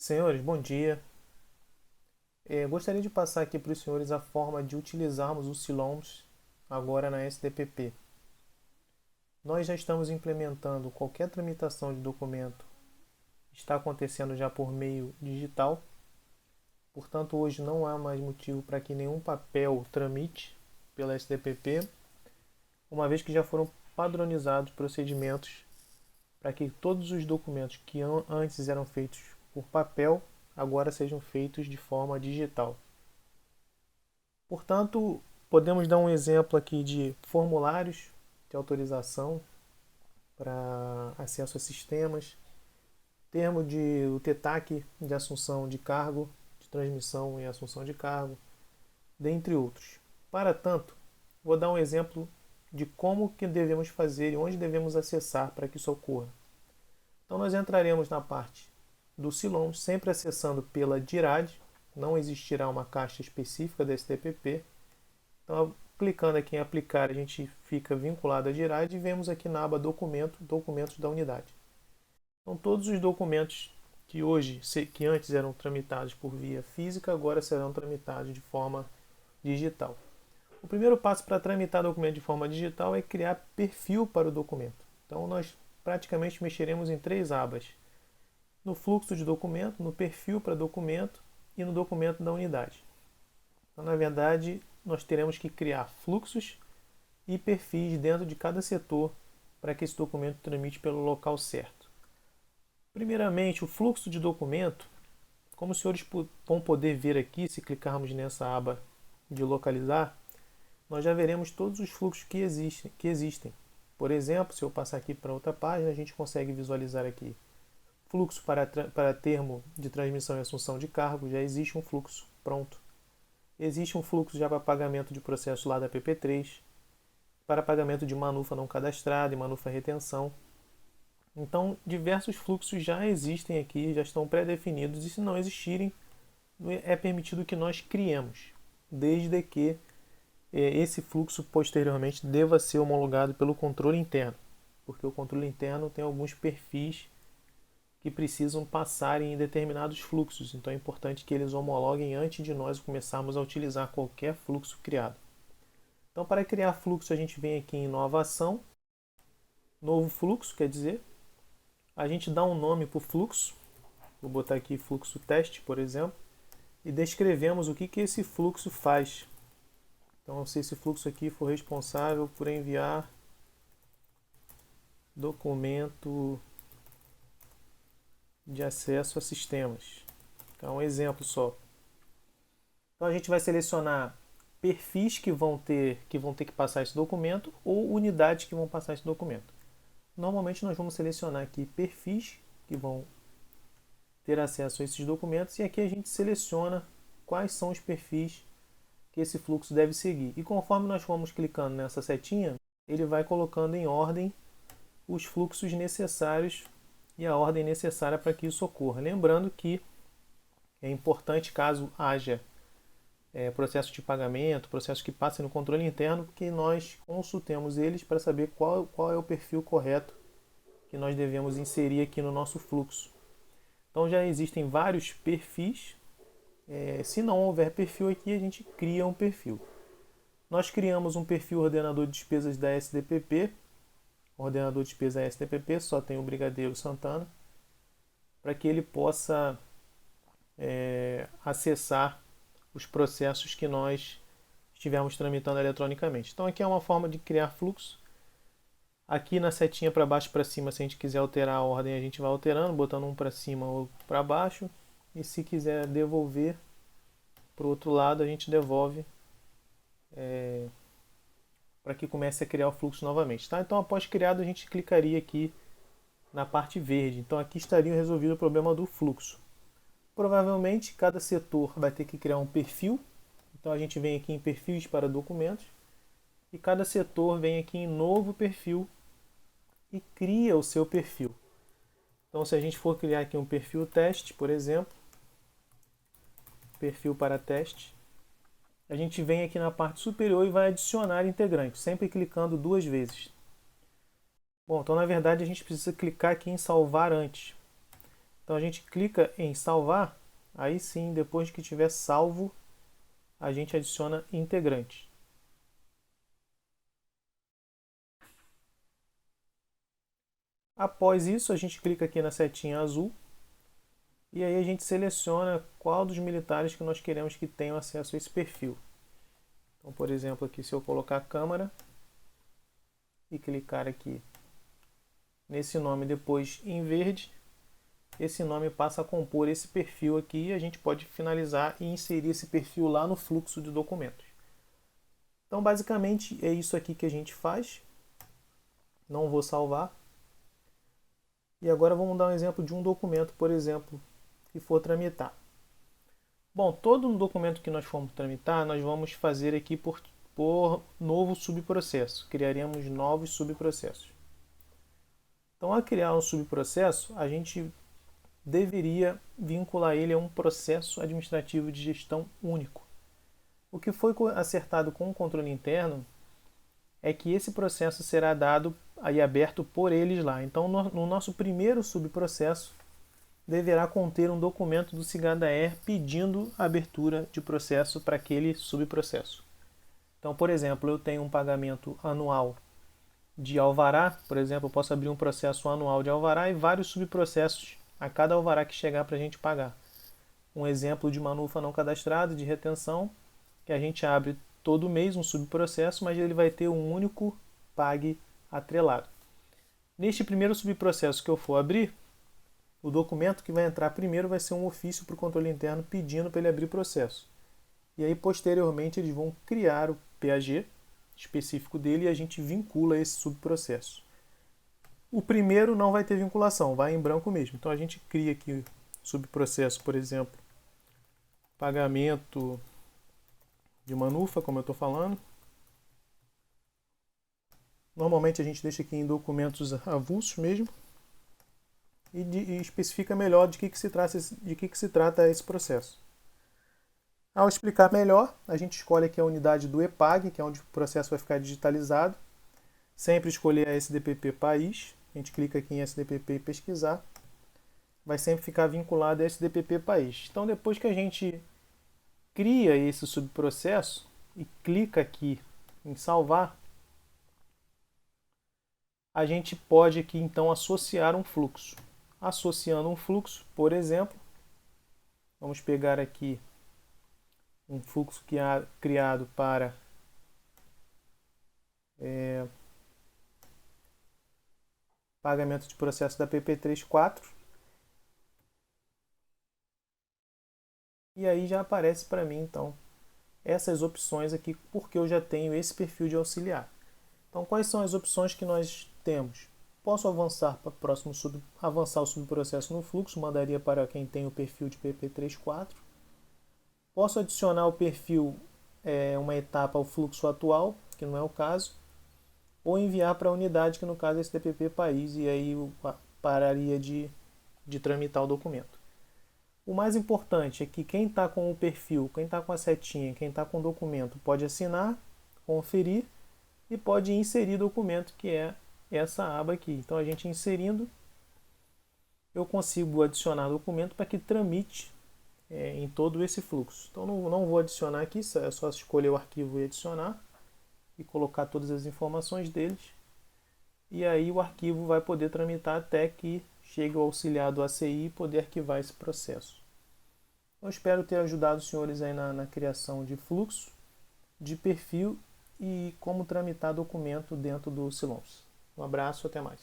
Senhores, bom dia. Gostaria de passar aqui para os senhores a forma de utilizarmos o Siloams agora na SDPP. Nós já estamos implementando qualquer tramitação de documento, está acontecendo já por meio digital, portanto hoje não há mais motivo para que nenhum papel tramite pela SDPP, uma vez que já foram padronizados procedimentos para que todos os documentos que antes eram feitos por papel agora sejam feitos de forma digital. Portanto, podemos dar um exemplo aqui de formulários de autorização para acesso a sistemas, termo de o TETAC de assunção de cargo, de transmissão e assunção de cargo, dentre outros. Para tanto, vou dar um exemplo de como que devemos fazer e onde devemos acessar para que isso ocorra. Então nós entraremos na parte do Silom, sempre acessando pela DIRAD, não existirá uma caixa específica da STPP. Então, clicando aqui em aplicar, a gente fica vinculado à DIRAD e vemos aqui na aba documento, documentos da unidade. Então, todos os documentos que antes eram tramitados por via física, agora serão tramitados de forma digital. O primeiro passo para tramitar documento de forma digital é criar perfil para o documento. Então, nós praticamente mexeremos em três abas: no fluxo de documento, no perfil para documento e no documento da unidade. Então, na verdade, nós teremos que criar fluxos e perfis dentro de cada setor para que esse documento tramite pelo local certo. Primeiramente, o fluxo de documento, como os senhores vão poder ver aqui, se clicarmos nessa aba de localizar, nós já veremos todos os fluxos que existem. Por exemplo, se eu passar aqui para outra página, a gente consegue visualizar aqui fluxo para termo de transmissão e assunção de cargo, já existe um fluxo pronto. Existe um fluxo já para pagamento de processo lá da PP3, para pagamento de manufa não cadastrada e manufa retenção. Então, diversos fluxos já existem aqui, já estão pré-definidos, e se não existirem, é permitido que nós criemos, desde que esse fluxo posteriormente deva ser homologado pelo controle interno, porque o controle interno tem alguns perfis que precisam passar em determinados fluxos, então é importante que eles homologuem antes de nós começarmos a utilizar qualquer fluxo criado. Então, para criar fluxo, a gente vem aqui em nova ação, novo fluxo, quer dizer, a gente dá um nome para o fluxo, vou botar aqui fluxo teste, por exemplo, e descrevemos o que esse fluxo faz. Então, se esse fluxo aqui for responsável por enviar documento de acesso a sistemas. Então, um exemplo só. Então, a gente vai selecionar perfis que vão ter que passar esse documento ou unidades que vão passar esse documento. Normalmente, nós vamos selecionar aqui perfis que vão ter acesso a esses documentos e aqui a gente seleciona quais são os perfis que esse fluxo deve seguir. E conforme nós formos clicando nessa setinha, ele vai colocando em ordem os fluxos necessários e a ordem necessária para que isso ocorra. Lembrando que é importante, caso haja processo de pagamento, processo que passe no controle interno, que nós consultemos eles para saber qual é o perfil correto que nós devemos inserir aqui no nosso fluxo. Então já existem vários perfis. Se não houver perfil aqui, a gente cria um perfil. Nós criamos um perfil ordenador de despesas da SDPP. O ordenador de despesa SDPP só tem o Brigadeiro Santana, para que ele possa acessar os processos que nós estivermos tramitando eletronicamente. Então aqui é uma forma de criar fluxo. Aqui na setinha para baixo e para cima, se a gente quiser alterar a ordem, a gente vai alterando, botando um para cima ou para baixo. E se quiser devolver para o outro lado, a gente devolve para que comece a criar o fluxo novamente. Tá? Então, após criado, a gente clicaria aqui na parte verde. Então, aqui estaria resolvido o problema do fluxo. Provavelmente, cada setor vai ter que criar um perfil. Então, a gente vem aqui em perfis para documentos. E cada setor vem aqui em novo perfil e cria o seu perfil. Então, se a gente for criar aqui um perfil teste, por exemplo, perfil para teste, a gente vem aqui na parte superior e vai adicionar integrante, sempre clicando duas vezes. Bom, então na verdade a gente precisa clicar aqui em salvar antes. Então a gente clica em salvar, aí sim, depois que tiver salvo, a gente adiciona integrante. Após isso, a gente clica aqui na setinha azul e aí a gente seleciona qual dos militares que nós queremos que tenham acesso a esse perfil. Então, por exemplo, aqui se eu colocar a câmara e clicar aqui nesse nome depois em verde, esse nome passa a compor esse perfil aqui e a gente pode finalizar e inserir esse perfil lá no fluxo de documentos. Então, basicamente, é isso aqui que a gente faz. Não vou salvar. E agora vamos dar um exemplo de um documento, por exemplo, que for tramitar. Bom, todo documento que nós formos tramitar, nós vamos fazer aqui por novo subprocesso. Criaremos novos subprocessos. Então, ao criar um subprocesso, a gente deveria vincular ele a um processo administrativo de gestão único. O que foi acertado com o controle interno é que esse processo será dado e aberto por eles lá. Então, no nosso primeiro subprocesso, deverá conter um documento do SIGADAER pedindo a abertura de processo para aquele subprocesso. Então, por exemplo, eu tenho um pagamento anual de alvará, por exemplo, eu posso abrir um processo anual de alvará e vários subprocessos a cada alvará que chegar para a gente pagar. Um exemplo de manufa não cadastrado, de retenção, que a gente abre todo mês um subprocesso, mas ele vai ter um único PAG atrelado. Neste primeiro subprocesso que eu for abrir, o documento que vai entrar primeiro vai ser um ofício para o controle interno pedindo para ele abrir processo. E aí, posteriormente, eles vão criar o PAG específico dele e a gente vincula esse subprocesso. O primeiro não vai ter vinculação, vai em branco mesmo. Então a gente cria aqui subprocesso, por exemplo, pagamento de manufa, como eu estou falando. Normalmente a gente deixa aqui em documentos avulsos mesmo e especifica melhor de que se trata esse processo. Ao explicar melhor, a gente escolhe aqui a unidade do EPAG, que é onde o processo vai ficar digitalizado. Sempre escolher a SDPP país. A gente clica aqui em SDPP e pesquisar. Vai sempre ficar vinculado a SDPP país. Então, depois que a gente cria esse subprocesso e clica aqui em salvar, a gente pode aqui então associar um fluxo. Associando um fluxo, por exemplo, vamos pegar aqui um fluxo que é criado para pagamento de processo da PP34. E aí já aparece para mim, então, essas opções aqui, porque eu já tenho esse perfil de auxiliar. Então, quais são as opções que nós temos? Posso avançar para o próximo avançar o subprocesso no fluxo, mandaria para quem tem o perfil de PP34. Posso adicionar o perfil, uma etapa ao fluxo atual, que não é o caso, ou enviar para a unidade, que no caso é SDPP país, e aí pararia de tramitar o documento. O mais importante é que quem está com o perfil, quem está com a setinha, quem está com o documento, pode assinar, conferir e pode inserir documento, que é essa aba aqui. Então, a gente inserindo, eu consigo adicionar documento para que tramite em todo esse fluxo. Então, não vou adicionar aqui, é só escolher o arquivo e adicionar e colocar todas as informações deles. E aí o arquivo vai poder tramitar até que chegue o auxiliar do ACI e poder arquivar esse processo. Eu espero ter ajudado os senhores aí na criação de fluxo, de perfil e como tramitar documento dentro do Silonce. Um abraço, até mais.